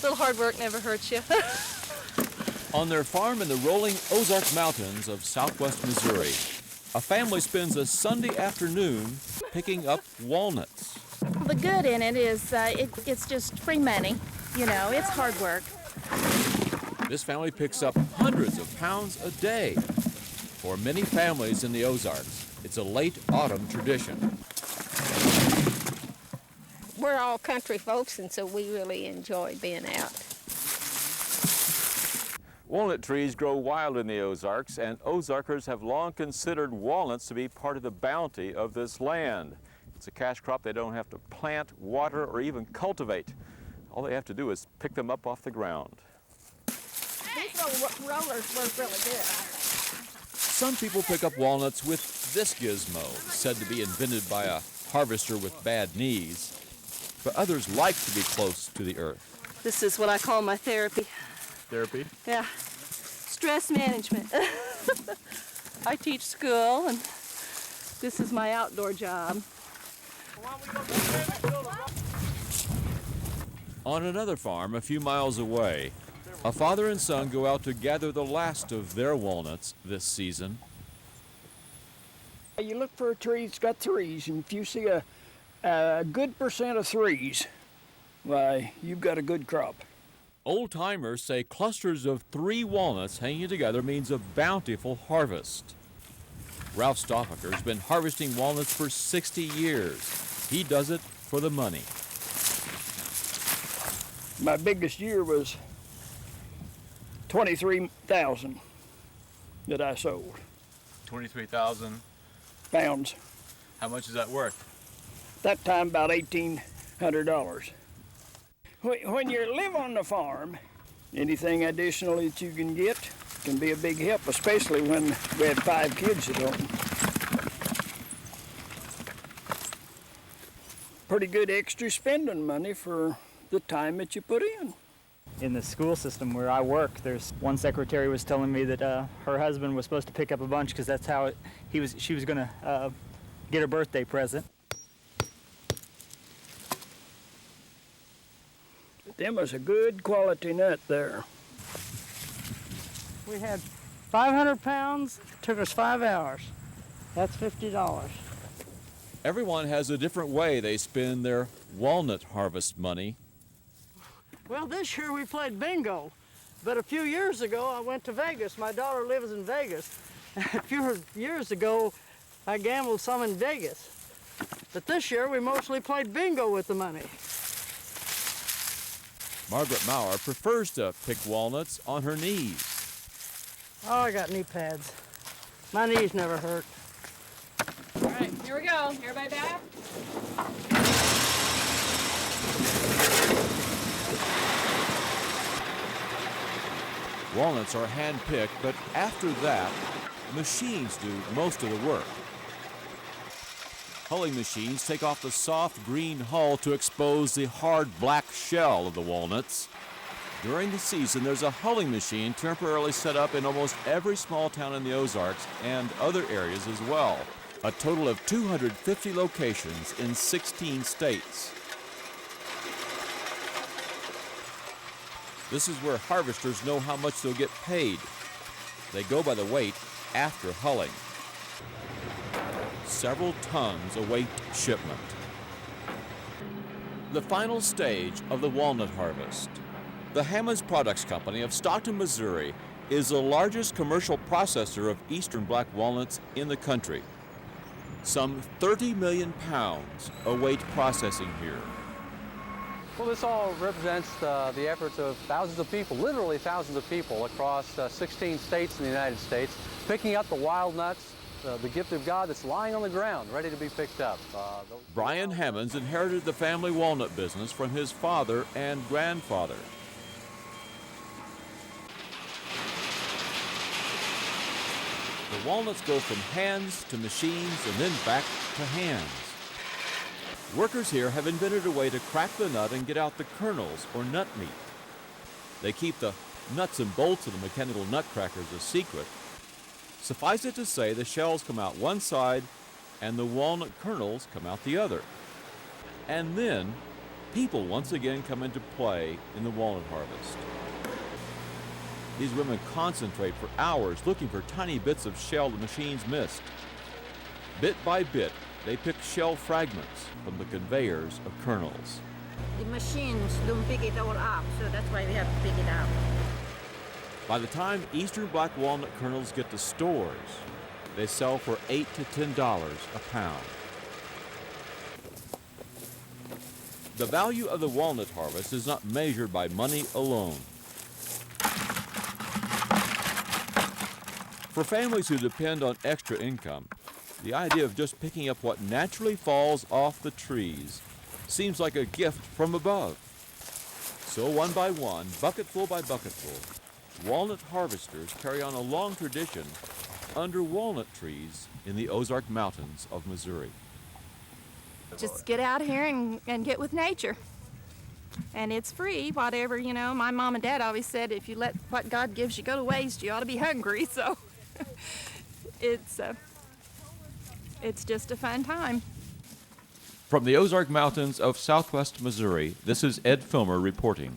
little hard work never hurts you. On their farm in the rolling Ozark Mountains of southwest Missouri, a family spends a Sunday afternoon picking up walnuts. The good in it is it's just free money. You know, it's hard work. This family picks up hundreds of pounds a day. For many families in the Ozarks, it's a late autumn tradition. We're all country folks, and so we really enjoy being out. Walnut trees grow wild in the Ozarks, and Ozarkers have long considered walnuts to be part of the bounty of this land. It's a cash crop they don't have to plant, water, or even cultivate. All they have to do is pick them up off the ground. These little rollers work really good, I think. Some people pick up walnuts with this gizmo, said to be invented by a harvester with bad knees. But others like to be close to the earth. This is what I call my therapy. Therapy? Yeah, stress management. I teach school, and this is my outdoor job. On another farm a few miles away, a father and son go out to gather the last of their walnuts this season. You look for a tree that's got threes, and if you see a good percent of threes, why, you've got a good crop. Old-timers say clusters of 3 walnuts hanging together means a bountiful harvest. Ralph Stoffaker's been harvesting walnuts for 60 years. He does it for the money. My biggest year was 23,000 that I sold. 23,000 pounds. How much is that worth? That time about $1,800. When you live on the farm, anything additional that you can get can be a big help, especially when we had 5 kids at home. Pretty good extra spending money for the time that you put in. In the school system where I work, there's one secretary was telling me that her husband was supposed to pick up a bunch because that's how she was going to get a birthday present. Them was a good quality nut there. We had 500 pounds, took us 5 hours. That's $50. Everyone has a different way they spend their walnut harvest money. Well, this year we played bingo, but a few years ago I went to Vegas. My daughter lives in Vegas. A few years ago I gambled some in Vegas. But this year we mostly played bingo with the money. Margaret Maurer prefers to pick walnuts on her knees. Oh, I got knee pads. My knees never hurt. All right, here we go. Everybody back? Walnuts are hand-picked, but after that, machines do most of the work. Hulling machines take off the soft green hull to expose the hard black shell of the walnuts. During the season, there's a hulling machine temporarily set up in almost every small town in the Ozarks and other areas as well. A total of 250 locations in 16 states. This is where harvesters know how much they'll get paid. They go by the weight after hulling. Several tons await shipment. The final stage of the walnut harvest. The Hammons Products Company of Stockton, Missouri is the largest commercial processor of eastern black walnuts in the country. Some 30 million pounds await processing here. Well, this all represents the efforts of thousands of people, literally thousands of people across 16 states in the United States, picking up the wild nuts, the gift of God that's lying on the ground, ready to be picked up. Brian Hammons inherited the family walnut business from his father and grandfather. The walnuts go from hands to machines and then back to hands. Workers here have invented a way to crack the nut and get out the kernels or nut meat. They keep the nuts and bolts of the mechanical nutcrackers a secret. Suffice it to say, the shells come out one side and the walnut kernels come out the other. And then People once again come into play in the walnut harvest. These women concentrate for hours looking for tiny bits of shell the machines missed. Bit by bit, they pick shell fragments from the conveyors of kernels. The machines don't pick it all up, so that's why we have to pick it up. By the time Eastern black walnut kernels get to stores, they sell for $8 to $10 a pound. The value of the walnut harvest is not measured by money alone. For families who depend on extra income, the idea of just picking up what naturally falls off the trees seems like a gift from above. So one by one, bucketful by bucketful, walnut harvesters carry on a long tradition under walnut trees in the Ozark Mountains of Missouri. Just get out here and get with nature. And it's free, whatever, you know. My mom and dad always said if you let what God gives you go to waste, you ought to be hungry. So it's just a fun time. From the Ozark Mountains of southwest Missouri, this is Ed Fillmer reporting.